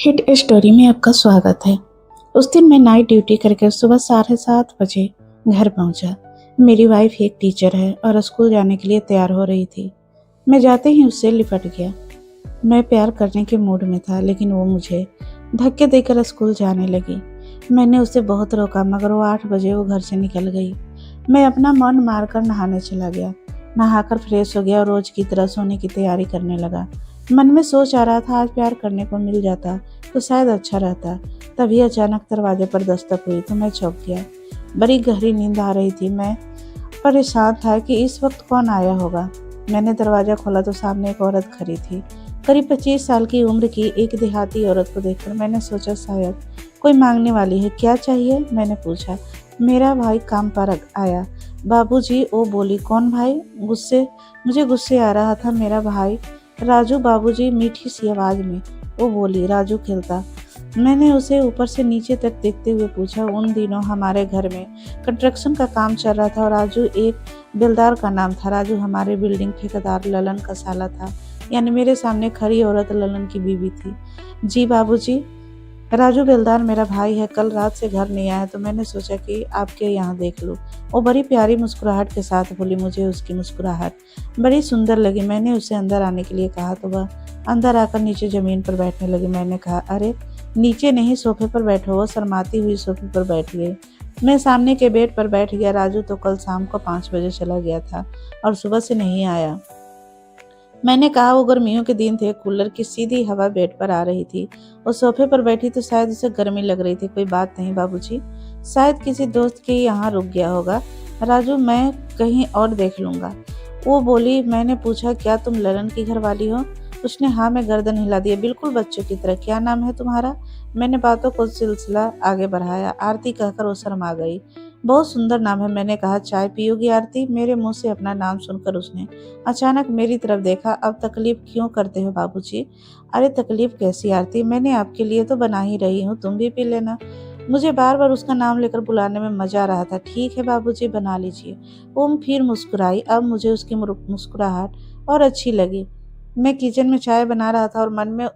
Hit story में आपका स्वागत है। उस दिन मैं नाइट ड्यूटी करके सुबह 7:30 बजे घर पहुंचा। मेरी वाइफ एक टीचर है और स्कूल जाने के लिए तैयार हो रही थी। मैं जाते ही उससे लिपट गया। मैं प्यार करने के मूड में था, लेकिन वो मुझे धक्के देकर स्कूल जाने लगी। मैंने उसे बहुत रोका, मगर वो 8 बजे वो घर से निकल गई। मैं अपना मन मारकर नहाने चला गया। नहाकर फ्रेश हो गया और रोज की तरह सोने की तैयारी करने लगा। मन में सोच आ रहा था, आज प्यार करने को मिल जाता तो शायद अच्छा रहता। तभी अचानक दरवाजे पर दस्तक हुई तो मैं चौंक गया। बड़ी गहरी नींद आ रही थी। मैं परेशान था कि इस वक्त कौन आया होगा। मैंने दरवाजा खोला तो सामने एक औरत खड़ी थी। करीब 25 साल की उम्र की एक देहाती औरत को देखकर मैंने सोचा शायद कोई मांगने वाली है। क्या चाहिए, मैंने पूछा। मेरा भाई काम पर आया बाबूजी, वो बोली। कौन भाई? मुझे गुस्से आ रहा था। मेरा भाई राजू बाबूजी, मीठी सी आवाज में वो बोली। राजू खेलता? मैंने उसे ऊपर से नीचे तक देखते हुए पूछा। उन दिनों हमारे घर में कंस्ट्रक्शन का काम चल रहा था और राजू एक बेलदार का नाम था। राजू हमारे बिल्डिंग ठेकेदार ललन का साला था। यानी मेरे सामने खड़ी औरत ललन की बीवी थी। जी बाबूजी, राजू बेलदार मेरा भाई है। कल रात से घर नहीं आया तो मैंने सोचा कि आपके यहाँ देख लूं। वो बड़ी प्यारी मुस्कुराहट के साथ बोली। मुझे उसकी मुस्कुराहट बड़ी सुंदर लगी। मैंने उसे अंदर आने के लिए कहा तो वह अंदर आकर नीचे जमीन पर बैठने लगी। मैंने कहा, अरे नीचे नहीं, सोफे पर बैठो। वो शर्माती हुई सोफे पर बैठ गई। मैं सामने के बेड पर बैठ गया। राजू तो कल शाम को 5 बजे चला गया था और सुबह से नहीं आया। मैंने कहा, वो गर्मियों के दिन थे, कूलर की सीधी हवा बेड पर आ रही थी। वो सोफे पर बैठी तो शायद उसे गर्मी लग रही थी। कोई बात नहीं बाबूजी, शायद किसी दोस्त के यहाँ रुक गया होगा। राजू, मैं कहीं और देख लूंगा, वो बोली। मैंने पूछा, क्या तुम ललन की घरवाली हो? उसने हाँ में गर्दन हिला दिया, बिल्कुल बच्चों की तरह। क्या नाम है तुम्हारा? मैंने बातों को सिलसिला आगे बढ़ाया। आरती कहकर वो शर्मा गई। बहुत सुंदर नाम है, मैंने कहा। चाय पियोगी आरती? मेरे मुंह से अपना नाम सुनकर उसने अचानक मेरी तरफ देखा। अब तकलीफ क्यों करते हो बाबूजी? अरे तकलीफ कैसी आरती, मैंने आपके लिए तो बना ही रही हूँ, तुम भी पी लेना। मुझे बार बार उसका नाम लेकर बुलाने में मजा आ रहा था। ठीक है बाबूजी, बना लीजिए। वो फिर मुस्कुराई। अब मुझे उसकी मुस्कुराहट और अच्छी लगी। मैं किचन में चाय बना रहा था और मन में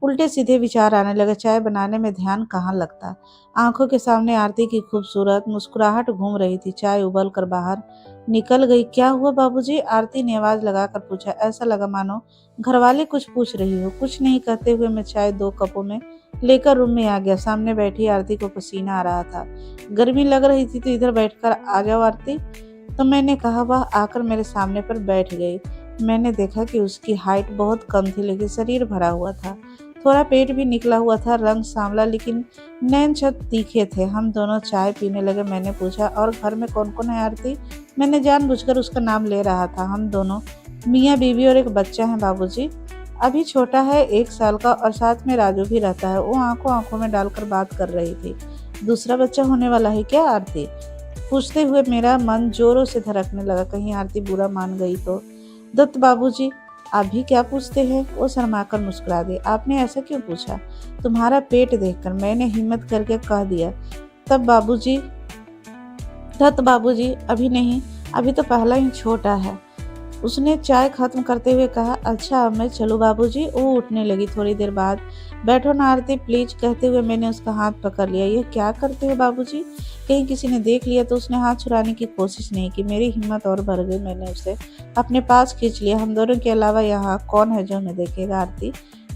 उल्टे सीधे विचार आने लगे। चाय बनाने में ध्यान कहाँ लगता। आंखों के सामने आरती की खूबसूरत मुस्कुराहट घूम रही थी। चाय उबल कर बाहर निकल गई। क्या हुआ बाबूजी? आरती ने आवाज लगाकर पूछा। ऐसा लगा मानो घरवाले कुछ पूछ रही हो। कुछ नहीं कहते हुए मैं चाय 2 कपों में लेकर रूम में आ गया। सामने बैठी आरती को पसीना आ रहा था। गर्मी लग रही थी तो इधर बैठकर आ जाओ आरती, तो मैंने कहा। वह आकर मेरे सामने पर बैठ गई। मैंने देखा कि उसकी हाइट बहुत कम थी, लेकिन शरीर भरा हुआ था। थोड़ा पेट भी निकला हुआ था। रंग सांवला, लेकिन नैन छत तीखे थे। हम दोनों चाय पीने लगे। मैंने पूछा, और घर में कौन कौन है आरती? मैंने जानबूझकर उसका नाम ले रहा था। हम दोनों मियाँ बीवी और एक बच्चा है बाबूजी। अभी छोटा है, 1 साल का, और साथ में राजू भी रहता है। वो आंखों आंखों में डालकर बात कर रही थी। दूसरा बच्चा होने वाला है क्या आरती? पूछते हुए मेरा मन जोरों से धड़कने लगा। कहीं आरती बुरा मान गई तो। दत्त बाबूजी, आप भी क्या पूछते हैं? वो शर्माकर मुस्कुरा दी। आपने ऐसा क्यों पूछा? तुम्हारा पेट देखकर, मैंने हिम्मत करके कह दिया। तब बाबूजी, दत्त बाबूजी, अभी नहीं, अभी तो पहला ही छोटा है, उसने चाय खत्म करते हुए कहा। अच्छा अब मैं चलूं बाबूजी? वो उठने लगी। थोड़ी देर बाद, बैठो ना आरती प्लीज, कहते हुए मैंने उसका हाथ पकड़ लिया। ये क्या करते हो बाबूजी? कहीं किसी ने देख लिया तो? उसने हाथ छुड़ाने की कोशिश नहीं की। मेरी हिम्मत और बढ़ गई। मैंने उसे अपने पास खींच लिया। हम दोनों के अलावा यहाँ कौन है जो हमें देखेगा आरती?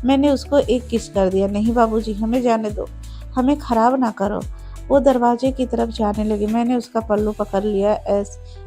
मैंने उसको एक किस कर दिया। नहीं बाबूजी, हमें जाने दो, हमें खराब ना करो। वो दरवाजे की तरफ जाने लगी। मैंने उसका पल्लू पकड़ लिया।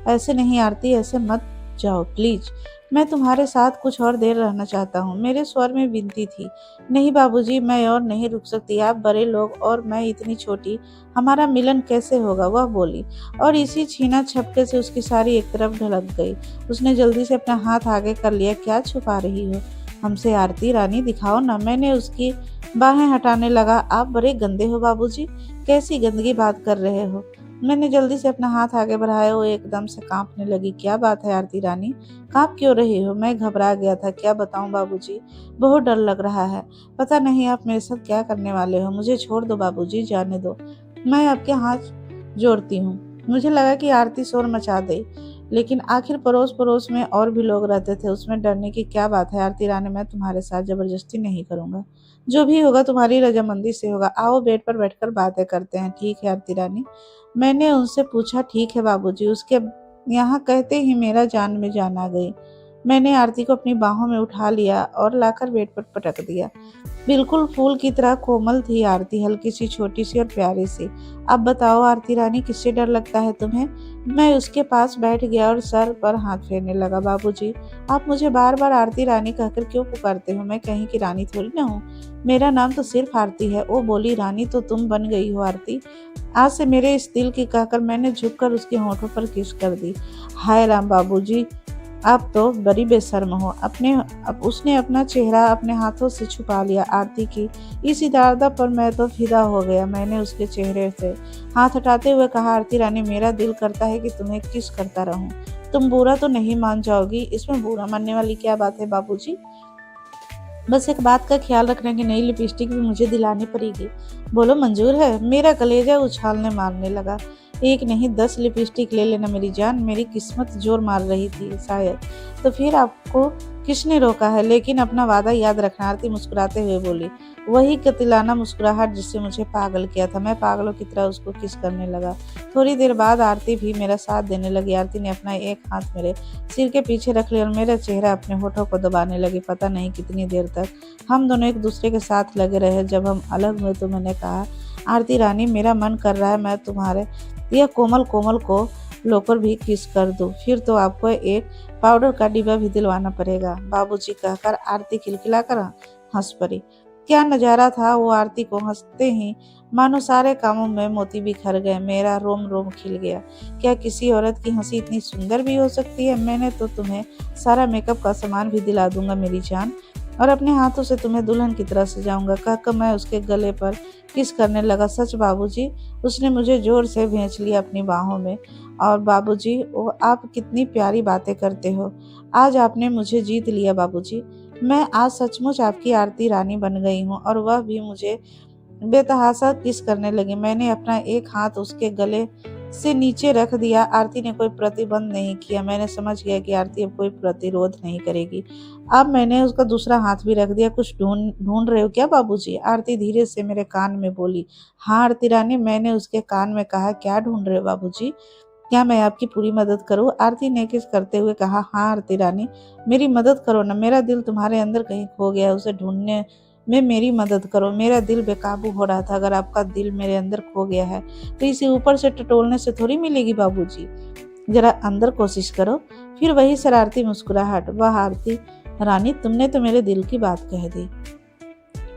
ऐसे नहीं आरती, ऐसे मत जाओ प्लीज, मैं तुम्हारे साथ कुछ और देर रहना चाहता हूँ। मेरे स्वर में विनती थी। नहीं बाबूजी, मैं और नहीं रुक सकती। आप बड़े लोग और मैं इतनी छोटी, हमारा मिलन कैसे होगा? वह बोली, और इसी छीना झपटे से उसकी साड़ी एक तरफ ढलक गई। उसने जल्दी से अपना हाथ आगे कर लिया। क्या छुपा रही हो हमसे आरती रानी, दिखाओ ना। मैंने उसकी बाहें हटाने लगा। आप बड़े गंदे हो बाबूजी, कैसी गंदगी बात कर रहे हो? मैंने जल्दी से अपना हाथ आगे बढ़ाया। वो एकदम से कांपने लगी। क्या बात है आरती रानी, कांप क्यों रही हो? मैं घबरा गया था। क्या बताऊं बाबूजी, बहुत डर लग रहा है। पता नहीं आप मेरे साथ क्या करने वाले हो। मुझे छोड़ दो बाबूजी, जाने दो, मैं आपके हाथ जोड़ती हूँ। मुझे लगा कि आरती शोर मचा दे, लेकिन आखिर पड़ोस पड़ोस में और भी लोग रहते थे। उसमें डरने की क्या बात है आरती रानी, मैं तुम्हारे साथ जबरदस्ती नहीं करूंगा। जो भी होगा तुम्हारी रजामंदी से होगा। आओ बेड पर बैठकर बातें करते हैं। ठीक है आरती रानी। मैंने उनसे पूछा ठीक है बाबूजी। उसके यहाँ कहते ही मेरा जान में जान आ गई। मैंने आरती को अपनी बाहों में उठा लिया और लाकर बेड पर पटक दिया। बिल्कुल फूल की तरह कोमल थी आरती, हल्की सी, छोटी सी और प्यारी सी। अब बताओ आरती रानी, किससे डर लगता है तुम्हें? मैं उसके पास बैठ गया और सर पर हाथ फेरने लगा। बाबूजी, आप मुझे बार बार आरती रानी कहकर क्यों पुकारते हो? मैं कहीं की रानी थोड़ी ना हूँ। मेरा नाम तो सिर्फ आरती है। ओ बोली, रानी तो तुम बन गई हो आरती। आज से मेरे इस दिल की कहकर मैंने झुककर उसके होठों पर किस कर दी। हाय राम बाबूजी, आप तो बड़ी बेशर्म हो। उसने अपना चेहरा अपने हाथों से छुपा लिया। आरती की इस इरादा पर मैं तो फिदा हो गया। मैंने उसके चेहरे से हाथ हटाते हुए कहा, आरती रानी, मेरा दिल करता है कि तुम्हें किस करता रहूं। तुम बुरा तो नहीं मान जाओगी? इसमें बुरा मानने वाली क्या बात है बाबूजी? बस एक बात का ख्याल रखना कि नई लिपस्टिक भी मुझे दिलानी पड़ेगी। बोलो मंजूर है? मेरा कलेजा उछालने मारने लगा। एक नहीं 10 लिपस्टिक ले लेना मेरी जान। मेरी किस्मत जोर मार रही थी शायद। तो फिर आपको किसने रोका है? लेकिन अपना वादा याद रखना। आरती मुस्कुराते हुए बोली। वही कतिलाना मुस्कुराहट जिससे मुझे पागल किया था। मैं पागलों की तरह उसको किस करने लगा। थोड़ी देर बाद आरती भी मेरा साथ देने लगी। आरती ने अपना एक हाथ मेरे सिर के पीछे रख लिया और मेरा चेहरा अपने होठों को दबाने लगी। पता नहीं कितनी देर तक हम दोनों एक दूसरे के साथ लगे रहे। जब हम अलग हुए तो मैंने कहा, आरती रानी, मेरा मन कर रहा है मैं तुम्हारे यह कोमल कोमल को लोकर भी किस कर दूं। फिर तो आपको एक पाउडर का डिब्बा भी दिलवाना पड़ेगा। बाबूजी कहकर आरती खिलखिलाकर हंस पड़ी। क्या नजारा था वो! आरती को हंसते ही मानो सारे कामों में मोती बिखर गए। मेरा रोम रोम खिल गया। क्या किसी औरत की हंसी इतनी सुंदर भी हो सकती है? मैंने तो तुम्हें सारा मेकअप का सामान भी दिला दूंगा मेरी जान, और अपने हाथों से तुम्हें दुल्हन की तरह सजाऊंगा, कहकर मैं उसके गले पर किस करने लगा। सच बाबूजी? उसने मुझे जोर से भींच लिया अपनी बाहों में। और बाबूजी, ओ आप कितनी प्यारी बातें करते हो। आज आपने मुझे जीत लिया बाबूजी। मैं आज सचमुच आपकी आरती रानी बन गई हूँ। और वह भी मुझे बेतहाशा किस करने लगी। मैंने अपना एक हाथ उसके गले से नीचे रख दिया। आरती ने कोई प्रतिबंध नहीं किया। मैंने समझ गया कि आरती अब कोई प्रतिरोध नहीं करेगी। अब मैंने उसका दूसरा हाथ भी रख दिया। कुछ ढूंढ ढूंढ रहे हो क्या बाबूजी? आरती धीरे से मेरे कान में बोली। हाँ आरती रानी, मैंने उसके कान में कहा। क्या ढूंढ रहे हो बाबूजी? क्या मैं आपकी पूरी मदद करूं? आरती ने किस करते हुए कहा। हाँ आरती रानी, मेरी मदद करो ना। मेरा दिल तुम्हारे अंदर कहीं खो गया है, उसे ढूंढने में मेरी मदद करो। मेरा दिल बेकाबू हो रहा था। अगर आपका दिल मेरे अंदर खो गया है तो इसे ऊपर से टटोलने से थोड़ी मिलेगी बाबूजी। जरा अंदर कोशिश करो। फिर वही शरारती मुस्कुराहट। वाह आरती रानी, तुमने तो मेरे दिल की बात कह दी।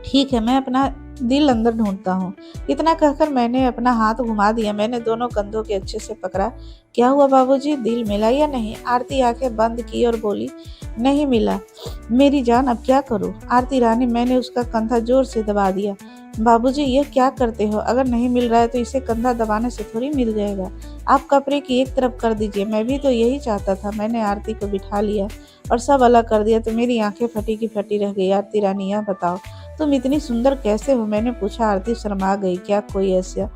ठीक है, मैं अपना दिल अंदर ढूंढता हूँ। इतना कहकर मैंने अपना हाथ घुमा दिया। मैंने दोनों कंधों के अच्छे से पकड़ा। क्या हुआ बाबूजी, दिल मिला या नहीं? आरती आंखें बंद की और बोली, नहीं मिला मेरी जान, अब क्या करूँ? आरती रानी, मैंने उसका कंधा जोर से दबा दिया। बाबूजी, ये क्या करते हो? अगर नहीं मिल रहा है तो इसे कंधा दबाने से थोड़ी मिल जाएगा। आप कपड़े की एक तरफ कर दीजिए। मैं भी तो यही चाहता था। मैंने आरती को बिठा लिया और सब अलग कर दिया तो मेरी आंखें फटी की फटी रह गई। आरती रानी, यह बताओ तुम इतनी सुंदर कैसे हो? मैंने पूछा। आरती शर्मा गई। क्या कोई ऐसा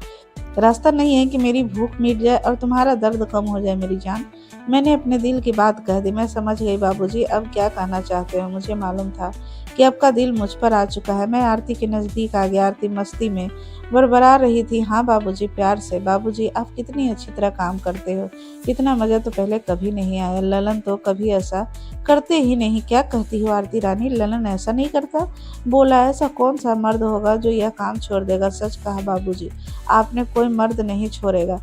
रास्ता नहीं है कि मेरी भूख मिट जाए और तुम्हारा दर्द कम हो जाए मेरी जान? मैंने अपने दिल की बात कह दी। मैं समझ गई बाबूजी, अब क्या कहना चाहते हो। मुझे मालूम था कि आपका दिल मुझ पर आ चुका है। मैं आरती के नज़दीक आ गया। आरती मस्ती में बड़बड़ा रही थी। हाँ बाबूजी, प्यार से। बाबूजी, आप कितनी अच्छी तरह काम करते हो। इतना मज़ा तो पहले कभी नहीं आया। ललन तो कभी ऐसा करते ही नहीं। क्या कहती हो आरती रानी? ललन ऐसा नहीं करता? बोला, ऐसा कौन सा मर्द होगा जो यह काम छोड़ देगा? सच कहा बाबूजी, आपने कोई मर्द नहीं छोड़ेगा।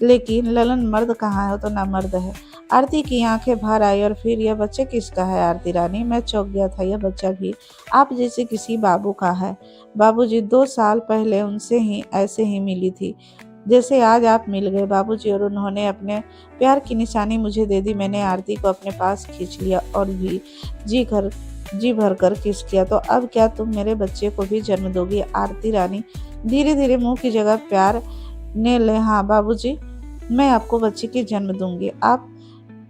लेकिन ललन मर्द कहाँ है? तो ना मर्द है। आरती की आंखें भर आई। और फिर यह बच्चे किसका है आरती रानी? मैं चौंक गया था। यह बच्चा भी आप जैसे किसी बाबू का है बाबूजी। 2 साल पहले उनसे ही ऐसे ही मिली थी जैसे आज आप मिल गए बाबूजी, और उन्होंने अपने प्यार की निशानी मुझे दे दी। मैंने आरती को अपने पास खींच लिया और भी जी भर कर किस किया। तो अब क्या तुम मेरे बच्चे को भी जन्म दोगी? आरती रानी धीरे धीरे मुंह की जगह प्यार ने ले। हाँ बाबूजी, मैं आपको बच्चे की जन्म दूंगी। आप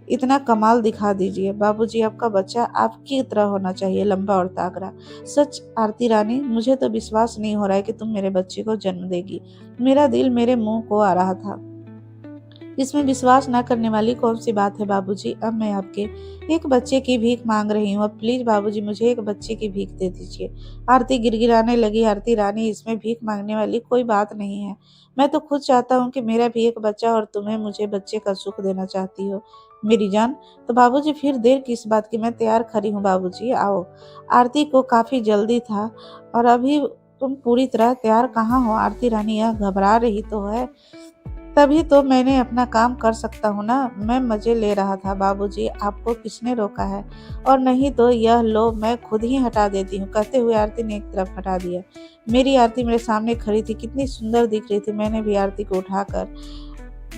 इतना कमाल दिखा दीजिए बाबूजी। आपका बच्चा आपकी तरह होना चाहिए, लंबा और तागड़ा। सच आरती रानी, मुझे तो विश्वास नहीं हो रहा है कि तुम मेरे बच्चे को जन्म देगी। मेरा दिल मेरे मुंह को आ रहा था। इसमें विश्वास ना करने वाली कौन सी बात है बाबूजी। अब मैं आपके एक बच्चे की भीख मांग रही हूँ। अब प्लीज बाबूजी मुझे एक बच्चे की भीख दे दीजिए। आरती गिड़गिड़ाने लगी। आरती रानी, इसमें भीख मांगने वाली कोई बात नहीं है। मैं तो खुद चाहता हूँ कि मेरा भी एक बच्चा, और तुम्हें मुझे बच्चे का सुख देना चाहती हो मेरी जान। तो बाबूजी फिर देर किस बात की, मैं तैयार खड़ी हूँ बाबूजी, आओ। आरती को काफी जल्दी था, और अभी तुम पूरी तरह तैयार कहाँ हो आरती रानी, यह घबरा रही तो है। तभी तो मैंने अपना काम कर सकता हूँ ना, मैं मजे ले रहा था बाबूजी, आपको किसने रोका है। और नहीं तो यह लो, मैं खुद ही हटा देती हूँ। कहते हुए आरती ने एक तरफ हटा दिया। मेरी आरती मेरे सामने खड़ी थी, कितनी सुंदर दिख रही थी। मैंने भी आरती को उठाकर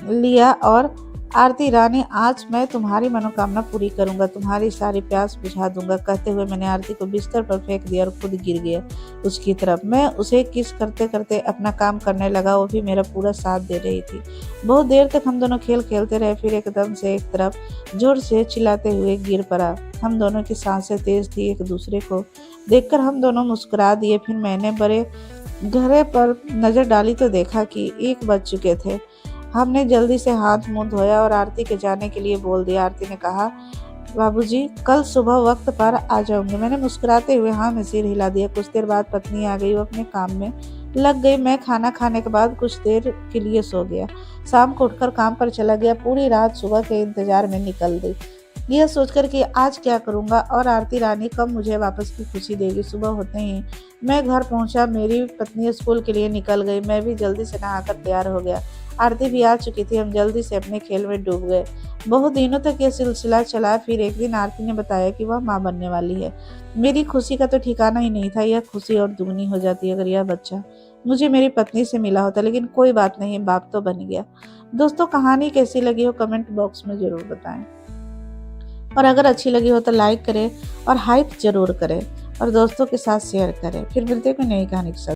लिया और आरती रानी, आज मैं तुम्हारी मनोकामना पूरी करूंगा, तुम्हारी सारी प्यास बुझा दूंगा। कहते हुए मैंने आरती को बिस्तर पर फेंक दिया और खुद गिर गया उसकी तरफ। मैं उसे किस करते करते अपना काम करने लगा, वो भी मेरा पूरा साथ दे रही थी। बहुत देर तक हम दोनों खेल खेलते रहे, फिर एकदम से एक तरफ जोर से चिल्लाते हुए गिर पड़ा। हम दोनों की सांसें तेज थी, एक दूसरे को देखकर हम दोनों मुस्कुरा दिए। फिर मैंने बड़े गहरे पर नजर डाली तो देखा कि 1 बज चुके थे। हमने जल्दी से हाथ मुंह धोया और आरती के जाने के लिए बोल दिया। आरती ने कहा, बाबूजी कल सुबह वक्त पर आ जाऊंगी। मैंने मुस्कुराते हुए हाँ में सिर हिला दिया। कुछ देर बाद पत्नी आ गई, वो अपने काम में लग गई। मैं खाना खाने के बाद कुछ देर के लिए सो गया। शाम को उठकर काम पर चला गया। पूरी रात सुबह के इंतजार में निकल गई, यह सोचकर कि आज क्या करूंगा और आरती रानी कब मुझे वापस की खुशी देगी। सुबह होते ही मैं घर पहुंचा। मेरी पत्नी स्कूल के लिए निकल गई। मैं भी जल्दी से नहाकर तैयार हो गया। आरती भी आ चुकी थी। हम जल्दी से अपने खेल में डूब गए। बहुत दिनों तक यह सिलसिला चला। फिर एक दिन आरती ने बताया कि वह माँ बनने वाली है। मेरी खुशी का तो ठिकाना ही नहीं था। यह खुशी और दुगनी हो जाती अगर यह बच्चा मुझे मेरी पत्नी से मिला होता, लेकिन कोई बात नहीं, बाप तो बन गया। दोस्तों, कहानी कैसी लगी हो कमेंट बॉक्स में जरूर बताएं, और अगर अच्छी लगी हो तो लाइक करें और हाइप जरूर करें, और दोस्तों के साथ शेयर करें। फिर मिलते हैं कोई नई कहानी के साथ।